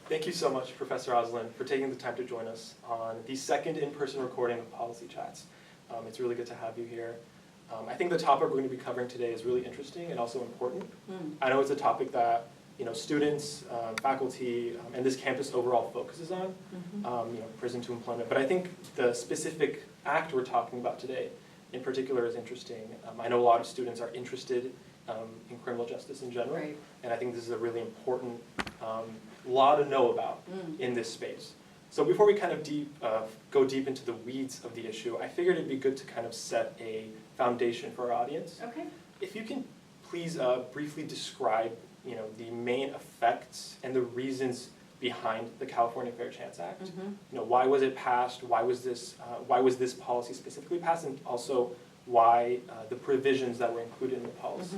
Thank you so much, Professor Oselin, for taking the time to join us on the second in-person recording of Policy Chats. It's really good to have you here. I think the topic we're going to be covering today is really interesting and also important. I know it's a topic that students, faculty, and this campus overall focuses on, prison to employment. But I think the specific act we're talking about today in particular is interesting. I know a lot of students are interested in criminal justice in general, Right. and I think this is a really important law to know about in this space. So before we kind of go deep into the weeds of the issue, I figured it'd be good to kind of set a foundation for our audience. Okay. If you can please briefly describe the main effects and the reasons behind the California Fair Chance Act. Why was it passed? Why was this policy specifically passed? And also why the provisions that were included in the policy.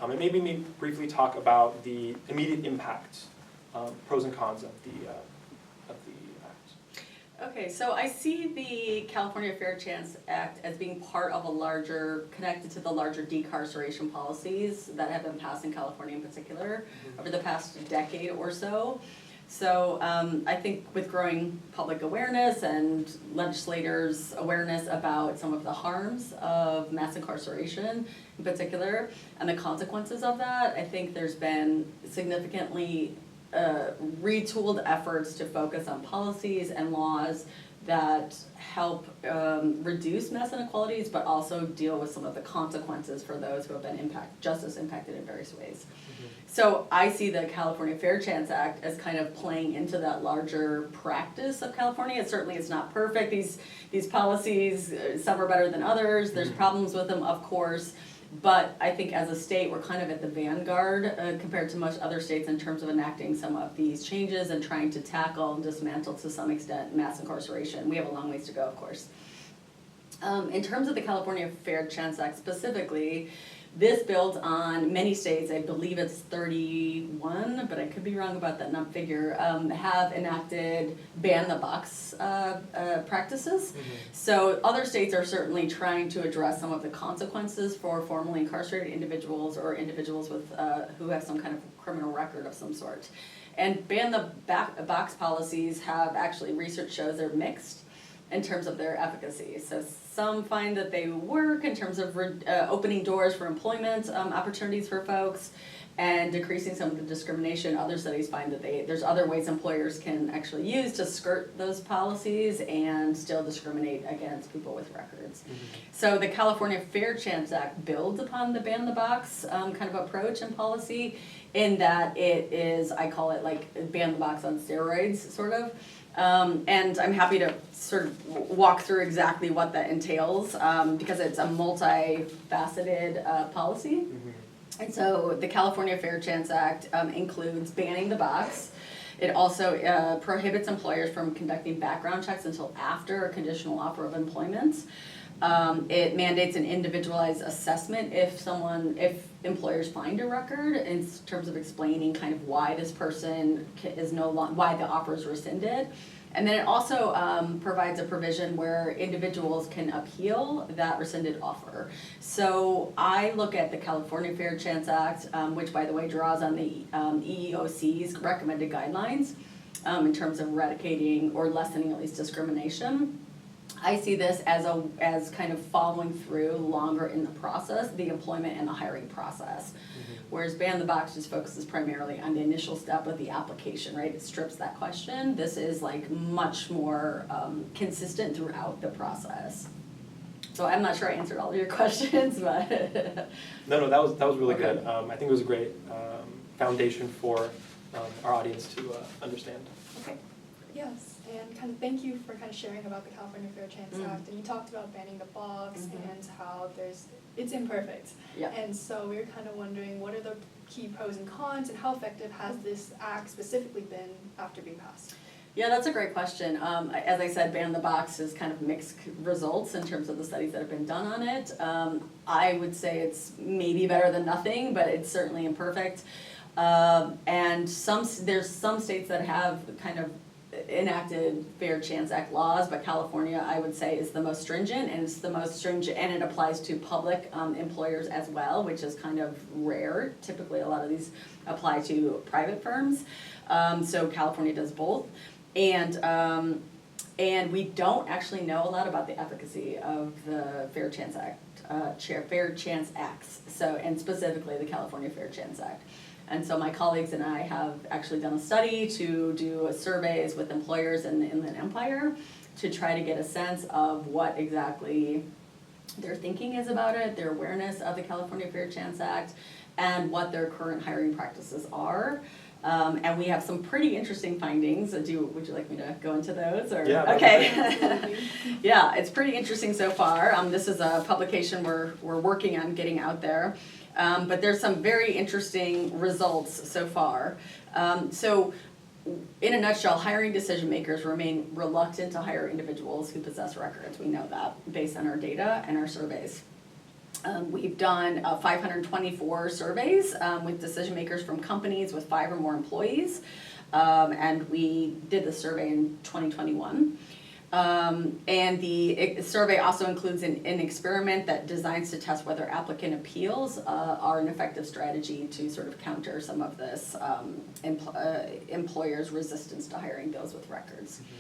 And maybe briefly talk about the immediate impacts, pros and cons of the act. Okay, so I see the California Fair Chance Act as being part of a larger, connected to the larger decarceration policies that have been passed in California in particular over the past decade or so. So I think with growing public awareness and legislators' awareness about some of the harms of mass incarceration in particular and the consequences of that, I think there's been significantly retooled efforts to focus on policies and laws that help reduce mass inequalities, but also deal with some of the consequences for those who have been justice impacted in various ways. So I see the California Fair Chance Act as kind of playing into that larger practice of California. Certainly it's not perfect. These policies, some are better than others. There's problems with them, of course. But I think as a state, we're kind of at the vanguard compared to most other states in terms of enacting some of these changes and trying to tackle and dismantle to some extent mass incarceration. We have a long ways to go, of course. In terms of the California Fair Chance Act specifically, this builds on many states, I believe it's 31, but I could be wrong about that figure, have enacted ban-the-box practices. So other states are certainly trying to address some of the consequences for formerly incarcerated individuals or individuals with who have some kind of criminal record of some sort. And ban-the-box policies have actually, research shows they're mixed in terms of their efficacy. So some find that they work in terms of opening doors for employment opportunities for folks and decreasing some of the discrimination. Other studies find that there's other ways employers can actually use to skirt those policies and still discriminate against people with records. So the California Fair Chance Act builds upon the ban-the-box kind of approach and policy in that it is, I call it like ban-the-box on steroids, sort of. And I'm happy to sort of walk through exactly what that entails because it's a multifaceted policy. And so the California Fair Chance Act includes banning the box. It also prohibits employers from conducting background checks until after a conditional offer of employment. It mandates an individualized assessment if employers find a record in terms of explaining kind of why this person is why the offer is rescinded. And then it also provides a provision where individuals can appeal that rescinded offer. So I look at the California Fair Chance Act, which by the way draws on the EEOC's recommended guidelines in terms of eradicating or lessening at least discrimination. I see this as kind of following through longer in the process, the employment and the hiring process. Whereas ban-the-box just focuses primarily on the initial step of the application, right? It strips that question. This is like much more consistent throughout the process. So I'm not sure I answered all of your questions, but No, that was really good. I think it was a great foundation for our audience to understand. Okay. Yes, and kind of thank you for kind of sharing about the California Fair Chance Act. And you talked about banning the box and how it's imperfect. Yeah. And so we were kind of wondering, what are the key pros and cons, and how effective has this act specifically been after being passed? Yeah, that's a great question. As I said, ban the box is kind of mixed results in terms of the studies that have been done on it. I would say it's maybe better than nothing, but it's certainly imperfect. And there's some states that have kind of enacted Fair Chance Act laws, but California, I would say, is the most stringent, and it's the most stringent, and it applies to public employers as well, which is kind of rare. Typically, a lot of these apply to private firms, so California does both. And we don't actually know a lot about the efficacy of the Fair Chance Act, Fair Chance Acts, and specifically the California Fair Chance Act. And so my colleagues and I have actually done a study to do surveys with employers in the Inland Empire to try to get a sense of what exactly their thinking is about it, their awareness of the California Fair Chance Act, and what their current hiring practices are. And we have some pretty interesting findings. Would you like me to go into those? Or? Yeah. Okay. Yeah, it's pretty interesting so far. This is a publication we're working on getting out there. But there's some very interesting results so far. So in a nutshell, hiring decision makers remain reluctant to hire individuals who possess records. We know that based on our data and our surveys. We've done 524 surveys with decision makers from companies with 5 or more employees, and we did the survey in 2021. And the survey also includes an experiment that designs to test whether applicant appeals are an effective strategy to sort of counter some of this employers' resistance to hiring those with records. Mm-hmm.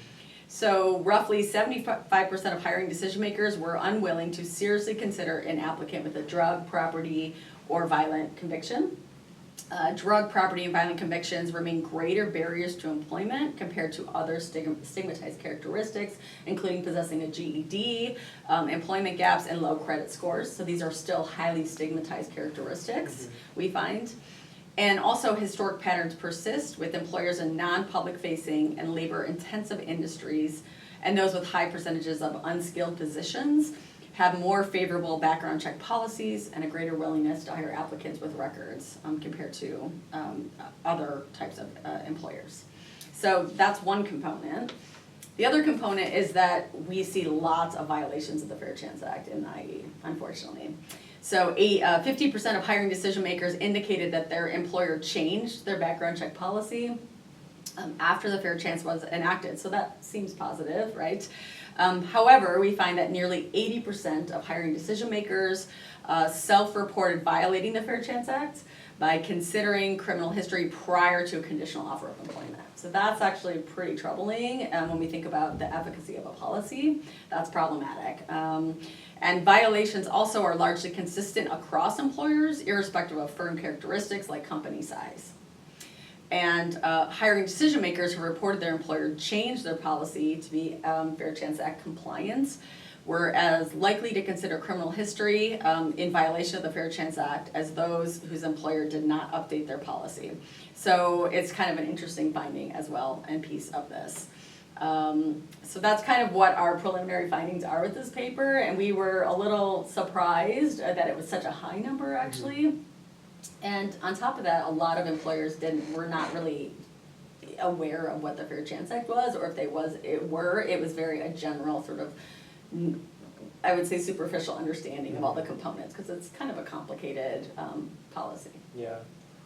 So roughly 75% of hiring decision makers were unwilling to seriously consider an applicant with a drug, property, or violent conviction. Drug, property, and violent convictions remain greater barriers to employment compared to other stigmatized characteristics, including possessing a GED, employment gaps, and low credit scores. So these are still highly stigmatized characteristics, we find. And also historic patterns persist with employers in non-public facing and labor-intensive industries, and those with high percentages of unskilled positions have more favorable background check policies and a greater willingness to hire applicants with records compared to other types of employers. So that's one component. The other component is that we see lots of violations of the Fair Chance Act in the IE, unfortunately. So 50% of hiring decision makers indicated that their employer changed their background check policy after the Fair Chance was enacted. So that seems positive, right? However, we find that nearly 80% of hiring decision makers self-reported violating the Fair Chance Act by considering criminal history prior to a conditional offer of employment. So that's actually pretty troubling when we think about the efficacy of a policy. That's problematic. And violations also are largely consistent across employers, irrespective of firm characteristics like company size. And hiring decision makers who reported their employer changed their policy to be Fair Chance Act compliant were as likely to consider criminal history in violation of the Fair Chance Act as those whose employer did not update their policy. So it's kind of an interesting finding as well and piece of this. So that's kind of what our preliminary findings are with this paper, and we were a little surprised that it was such a high number actually. Mm-hmm. And on top of that, a lot of employers were not really aware of what the Fair Chance Act was, or if it was very a general sort of, I would say, superficial understanding of all the components, because it's kind of a complicated policy. Yeah,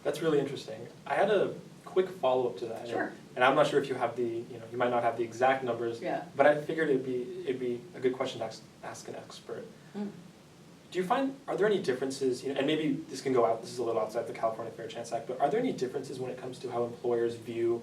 that's really interesting. I had a quick follow-up to that. Sure. And I'm not sure if you have you might not have the exact numbers, but I figured it'd be a good question to ask an expert. Mm. Do you find, are there any differences, and maybe this can go out, this is a little outside the California Fair Chance Act, but are there any differences when it comes to how employers view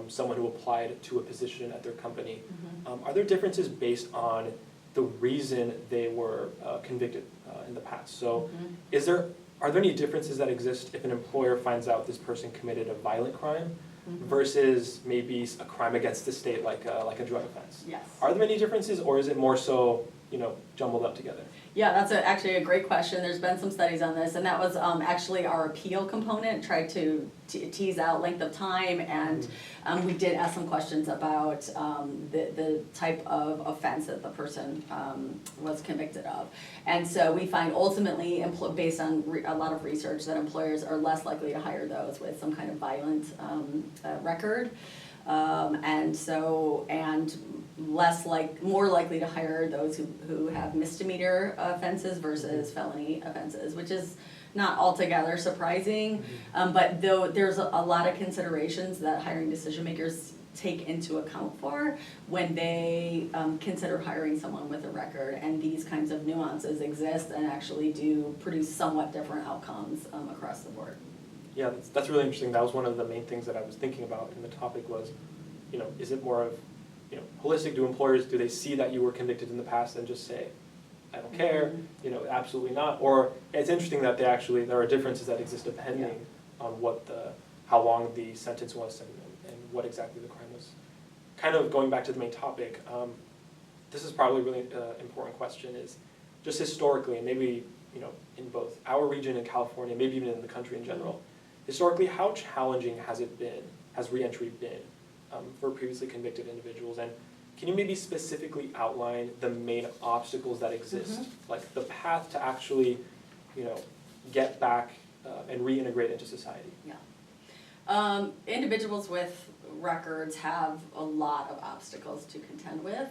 someone who applied to a position at their company? Mm-hmm. Are there differences based on the reason they were convicted in the past? So mm-hmm. Are there any differences that exist if an employer finds out this person committed a violent crime mm-hmm. versus maybe a crime against the state like a drug offense? Yes. Are there any differences, or is it more so, jumbled up together? Yeah, that's actually a great question. There's been some studies on this, and that was actually our appeal component, tried to tease out length of time, and we did ask some questions about the type of offense that the person was convicted of. And so we find ultimately, based on a lot of research, that employers are less likely to hire those with some kind of violent record. And more likely to hire those who have misdemeanor offenses versus felony offenses, which is not altogether surprising. Mm-hmm. But though there's a lot of considerations that hiring decision makers take into account for when they consider hiring someone with a record, and these kinds of nuances exist and actually do produce somewhat different outcomes across the board. Yeah, that's really interesting. That was one of the main things that I was thinking about in the topic was, is it more of, holistic? Do employers, do they see that you were convicted in the past and just say, I don't care, absolutely not? Or it's interesting that there are differences that exist depending on how long the sentence was and what exactly the crime was. Kind of going back to the main topic, this is probably a really important question, is just historically, and maybe in both our region and California, maybe even in the country in general, historically, how challenging has reentry been for previously convicted individuals? And can you maybe specifically outline the main obstacles that exist, like the path to actually, get back and reintegrate into society? Yeah. Individuals with records have a lot of obstacles to contend with.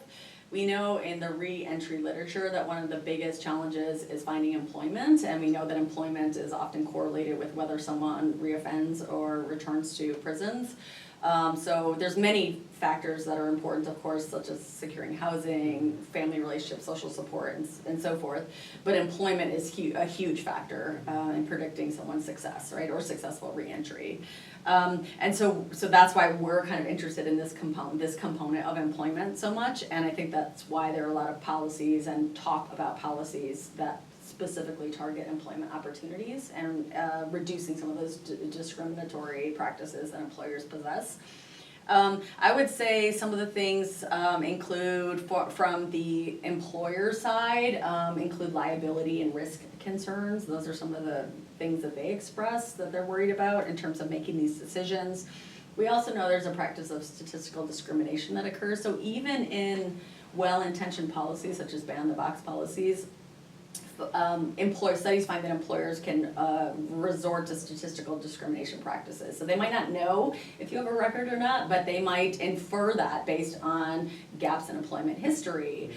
We know in the re-entry literature that one of the biggest challenges is finding employment, and we know that employment is often correlated with whether someone reoffends or returns to prisons. So there's many factors that are important, of course, such as securing housing, family relationships, social support, and so forth. But employment is a huge factor in predicting someone's success, right, or successful reentry. And so that's why we're kind of interested in this component of employment so much, and I think that's why there are a lot of policies and talk about policies that specifically target employment opportunities and reducing some of those discriminatory practices that employers possess. I would say some of the things include, from the employer side, include liability and risk concerns. Those are some of the things that they express that they're worried about in terms of making these decisions. We also know there's a practice of statistical discrimination that occurs. So even in well-intentioned policies, such as ban-the-box policies, studies find that employers can resort to statistical discrimination practices. So they might not know if you have a record or not, but they might infer that based on gaps in employment history,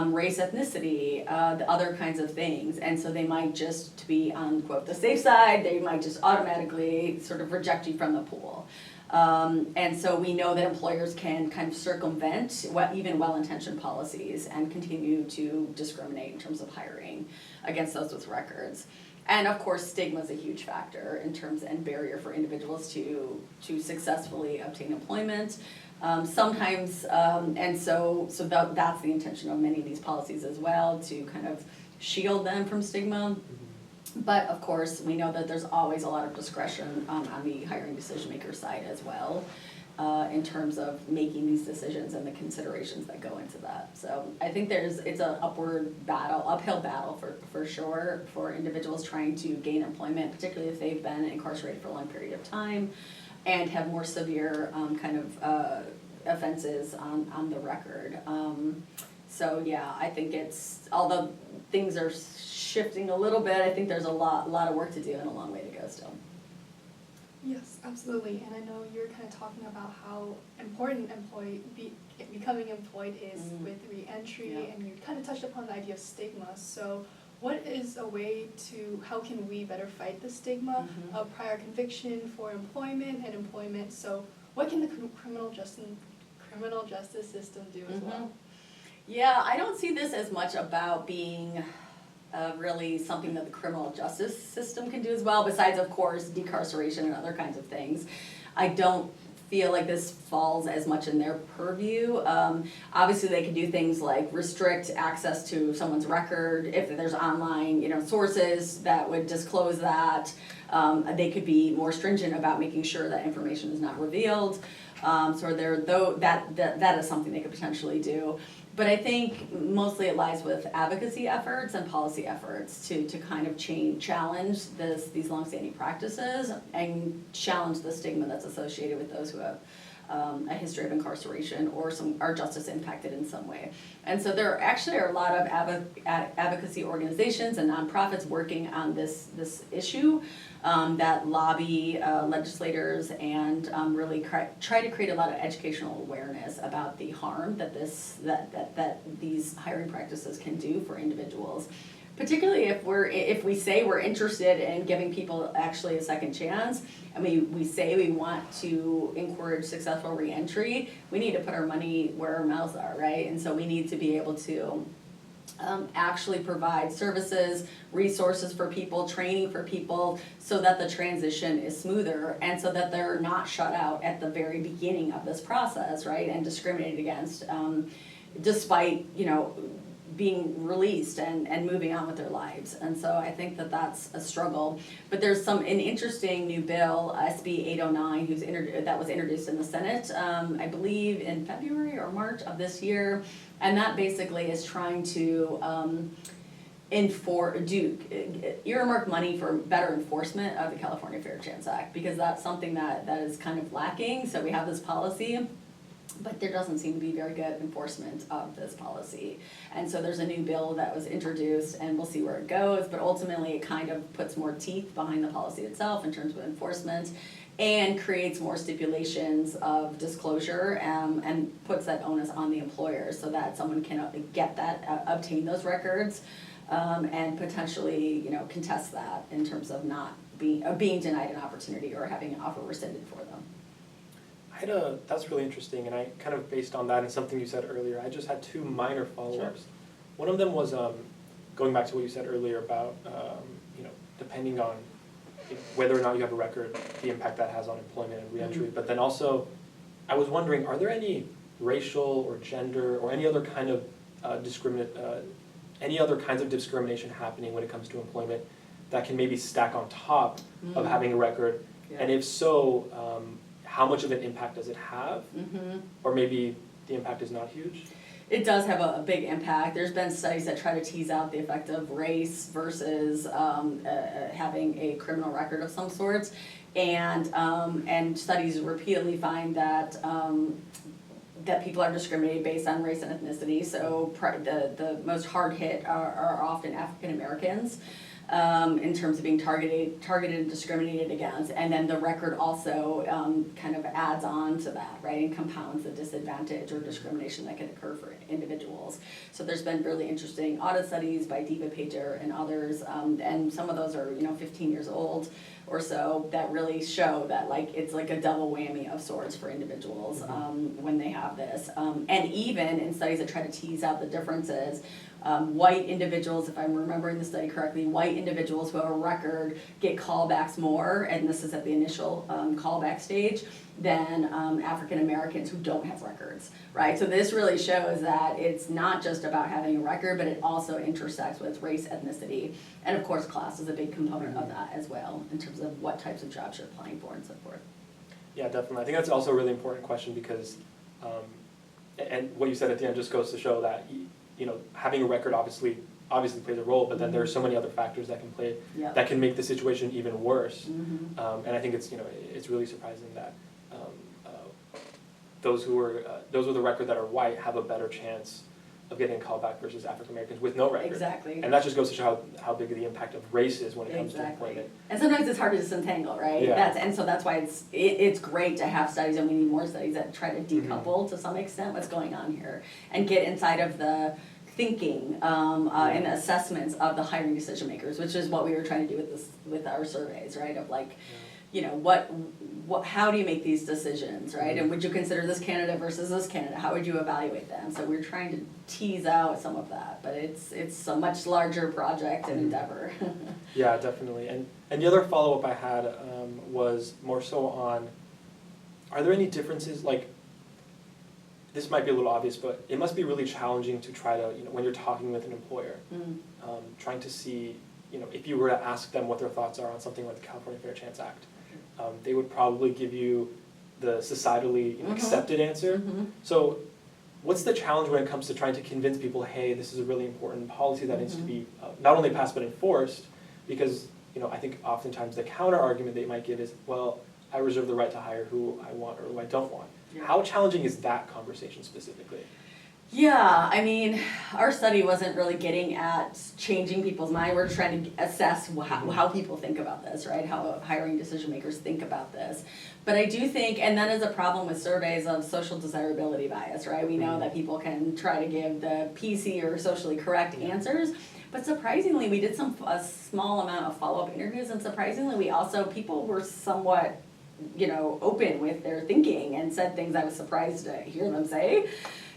race, ethnicity, the other kinds of things. And so they might just, to be on, quote, the safe side, they might just automatically sort of reject you from the pool. And so we know that employers can kind of circumvent even well-intentioned policies and continue to discriminate in terms of hiring against those with records. And of course, stigma is a huge factor in terms and barrier for individuals to successfully obtain employment. Sometimes, and so that's the intention of many of these policies as well, to kind of shield them from stigma. But of course, we know that there's always a lot of discretion on the hiring decision maker side as well, in terms of making these decisions and the considerations that go into that. So I think it's an uphill battle for sure for individuals trying to gain employment, particularly if they've been incarcerated for a long period of time and have more severe offenses on the record. So yeah, I think although things are shifting a little bit, I think there's a lot of work to do and a long way to go still. Yes, absolutely. And I know you're kind of talking about how important becoming employed is with re-entry, and you kind of touched upon the idea of stigma. So what is how can we better fight the stigma of prior conviction for employment and employment? So what can the criminal justice system do as well? Yeah, I don't see this as much about being really something that the criminal justice system can do as well, besides, of course, decarceration and other kinds of things. I don't feel like this falls as much in their purview. Obviously, they can do things like restrict access to someone's record if there's online, sources that would disclose that. They could be more stringent about making sure that information is not revealed. That is something they could potentially do. But I think mostly it lies with advocacy efforts and policy efforts to kind of challenge these longstanding practices and challenge the stigma that's associated with those who have a history of incarceration or are justice impacted in some way. And so there actually are a lot of advocacy organizations and nonprofits working on this issue that lobby legislators and really try to create a lot of educational awareness about the harm that these hiring practices can do for individuals. Particularly if we say we're interested in giving people actually a second chance, and we say we want to encourage successful reentry, we need to put our money where our mouths are, right? And so we need to be able to actually provide services, resources for people, training for people, so that the transition is smoother and so that they're not shut out at the very beginning of this process, right? And discriminated against, despite, being released and moving on with their lives. And so I think that that's a struggle. But there's an interesting new bill, SB 809, that was introduced in the Senate, I believe in February or March of this year. And that basically is trying to earmark money for better enforcement of the California Fair Chance Act, because that's something that is kind of lacking. So we have this policy, but there doesn't seem to be very good enforcement of this policy. And so there's a new bill that was introduced, and we'll see where it goes, but ultimately it kind of puts more teeth behind the policy itself in terms of enforcement, and creates more stipulations of disclosure, and puts that onus on the employer so that someone can obtain those records, and potentially, contest that in terms of not being denied an opportunity or having an offer rescinded for them. That's really interesting, and I kind of, based on that and something you said earlier, I just had two minor follow-ups. Sure. One of them was going back to what you said earlier about, depending on whether or not you have a record, the impact that has on employment and reentry. Mm-hmm. But then also, I was wondering, are there any racial or gender or any other kind of any other kinds of discrimination happening when it comes to employment that can maybe stack on top of having a record? Yeah. And if so, how much of an impact does it have? Mm-hmm. Or maybe the impact is not huge? It does have a big impact. There's been studies that try to tease out the effect of race versus having a criminal record of some sort, and studies repeatedly find that that people are discriminated based on race and ethnicity. So the most hard hit are often African Americans. In terms of being targeted and discriminated against, and then the record also kind of adds on to that, right, and compounds the disadvantage or discrimination that can occur for individuals. So there's been really interesting audit studies by Diva Pager and others, and some of those are 15 years old or so, that really show that it's like a double whammy of sorts for individuals when they have this, and even in studies that try to tease out the differences. White individuals, if I'm remembering the study correctly, white individuals who have a record get callbacks more, and this is at the initial callback stage, than African Americans who don't have records, right? So this really shows that it's not just about having a record, but it also intersects with race, ethnicity, and of course class is a big component of that as well, in terms of what types of jobs you're applying for and so forth. Yeah, definitely. I think that's also a really important question because, and what you said at the end just goes to show that having a record obviously plays a role, but then there are so many other factors that can play, that can make the situation even worse. Mm-hmm. And I think it's really surprising that those with a record that are white have a better chance of getting a callback versus African Americans with no record. Exactly. And that just goes to show how big the impact of race is when it comes to employment. And sometimes it's hard to disentangle, right? Yeah. So that's why it's great to have studies, and we need more studies that try to decouple to some extent what's going on here and get inside of the thinking and assessments of the hiring decision makers, which is what we were trying to do with our surveys, right? Of how do you make these decisions, right? And would you consider this candidate versus this candidate? How would you evaluate them? So we're trying to tease out some of that, but it's a much larger project and endeavor. Yeah, definitely. And the other follow-up I had was more so on, are there any differences, this might be a little obvious, but it must be really challenging to try to, when you're talking with an employer, trying to see, if you were to ask them what their thoughts are on something like the California Fair Chance Act, they would probably give you the societally accepted answer. Mm-hmm. So what's the challenge when it comes to trying to convince people, hey, this is a really important policy that needs to be not only passed but enforced? Because, I think oftentimes the counter argument they might give is, well, I reserve the right to hire who I want or who I don't want. Yeah. How challenging is that conversation specifically? Yeah, I mean, our study wasn't really getting at changing people's mind. We're trying to assess how people think about this, right? How hiring decision makers think about this. But I do think, and that is a problem with surveys of social desirability bias, right? We know that people can try to give the PC or socially correct answers. But surprisingly, we did a small amount of follow-up interviews, and surprisingly, people were somewhat, open with their thinking and said things I was surprised to hear them say.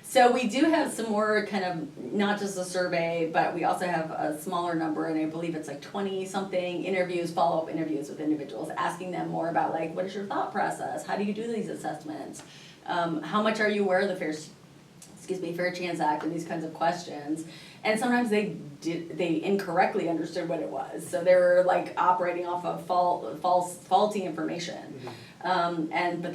So we do have some more kind of, not just a survey, but we also have a smaller number, and I believe it's like 20-something interviews, follow-up interviews with individuals, asking them more about like, what is your thought process? How do you do these assessments? How much are you aware of the Fair Chance Act and these kinds of questions? And sometimes they incorrectly understood what it was. So they were like operating off of faulty information. But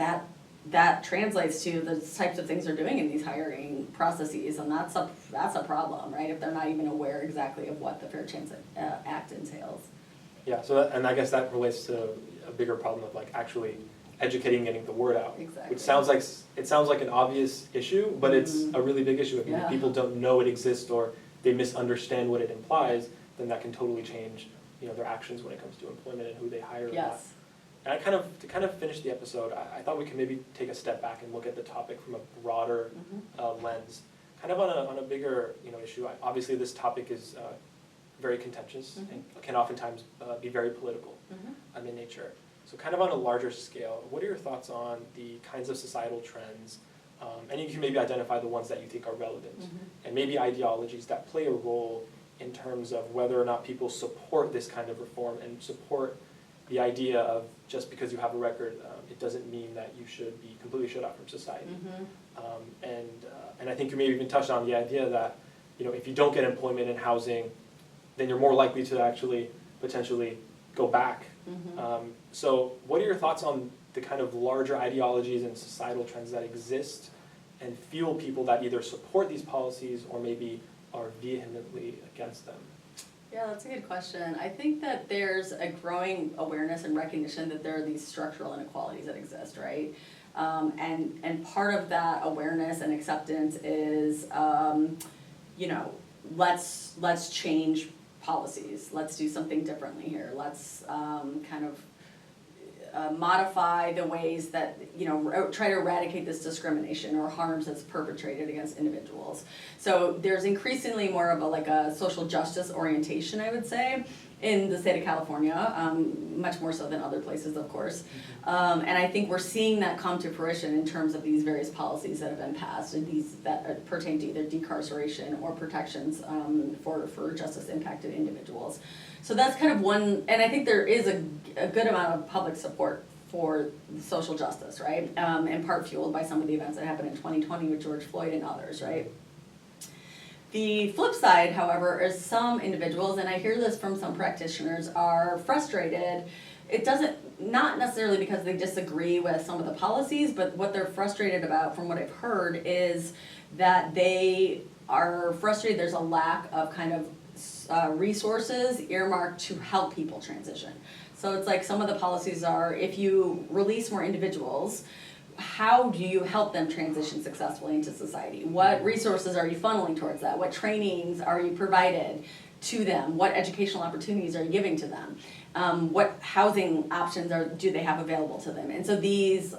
that translates to the types of things they're doing in these hiring processes, and that's a problem, right? If they're not even aware exactly of what the Fair Chance Act entails. Yeah, and I guess that relates to a bigger problem of like actually educating, getting the word out. Exactly. Which sounds like an obvious issue, but it's a really big issue. If people don't know it exists or they misunderstand what it implies, then that can totally change, their actions when it comes to employment and who they hire. Yes. And to kind of finish the episode, I thought we could maybe take a step back and look at the topic from a broader lens, kind of on a bigger issue. Obviously, this topic is very contentious and can oftentimes be very political in nature. So kind of on a larger scale, what are your thoughts on the kinds of societal trends, and you can maybe identify the ones that you think are relevant, and maybe ideologies that play a role in terms of whether or not people support this kind of reform and support the idea of just because you have a record, it doesn't mean that you should be completely shut out from society. And I think you maybe even touched on the idea that if you don't get employment and housing, then you're more likely to actually potentially go back. So what are your thoughts on the kind of larger ideologies and societal trends that exist and fuel people that either support these policies or maybe are vehemently against them? Yeah, that's a good question. I think that there's a growing awareness and recognition that there are these structural inequalities that exist, right? And part of that awareness and acceptance is, let's change policies. Let's do something differently here. Let's modify the ways that, try to eradicate this discrimination or harms that's perpetrated against individuals. So there's increasingly more of a social justice orientation, I would say, in the state of California, much more so than other places, of course. And I think we're seeing that come to fruition in terms of these various policies that have been passed, and these that pertain to either decarceration or protections for justice-impacted individuals. So that's kind of one, and I think there is a good amount of public support for social justice, right? In part fueled by some of the events that happened in 2020 with George Floyd and others, right? The flip side, however, is some individuals, and I hear this from some practitioners, are frustrated. Not necessarily because they disagree with some of the policies, but what they're frustrated about, from what I've heard, is that they are frustrated there's a lack of kind of resources earmarked to help people transition. So it's like some of the policies are, if you release more individuals, how do you help them transition successfully into society? What resources are you funneling towards that? What trainings are you provided to them? What educational opportunities are you giving to them? What housing options do they have available to them? And so these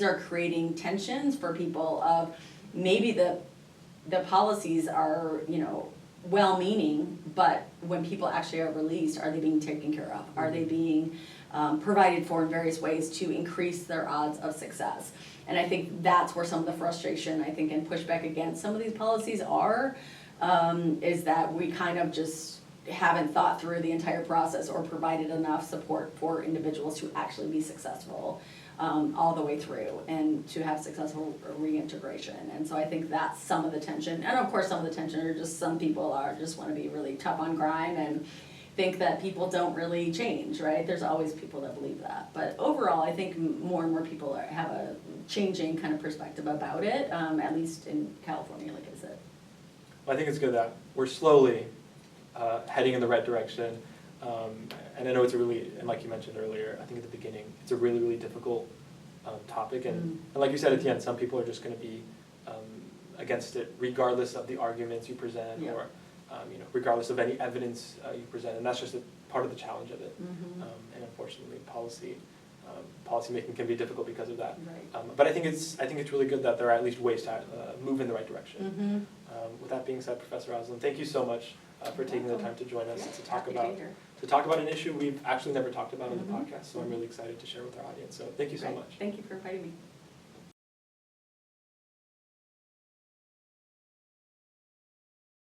are creating tensions for people of maybe the policies are, well-meaning, but when people actually are released, are they being taken care of? Are they being provided for in various ways to increase their odds of success? And I think that's where some of the frustration, I think, and pushback against some of these policies are, is that we kind of just haven't thought through the entire process or provided enough support for individuals to actually be successful all the way through and to have successful reintegration. And so I think that's some of the tension. And of course some of the tension are just some people just want to be really tough on crime and think that people don't really change, right? There's always people that believe that. But overall, I think more and more people have a changing kind of perspective about it, at least in California, like I said. Well, I think it's good that we're slowly heading in the right direction. And I know it's and like you mentioned earlier, I think at the beginning, it's a really, really difficult topic. And like you said at the end, some people are just going to be against it, regardless of the arguments you present, Yeah. or regardless of any evidence you present, and that's just a part of the challenge of it. And unfortunately, policymaking can be difficult because of that. Right. But I think it's really good that there are at least ways to move in the right direction. With that being said, Professor Oselin, thank you so much for taking the time to join us Yeah, to talk happy to about be here. an issue we've actually never talked about on the podcast. So I'm really excited to share with our audience. So thank you so Great. much. Thank you for inviting me.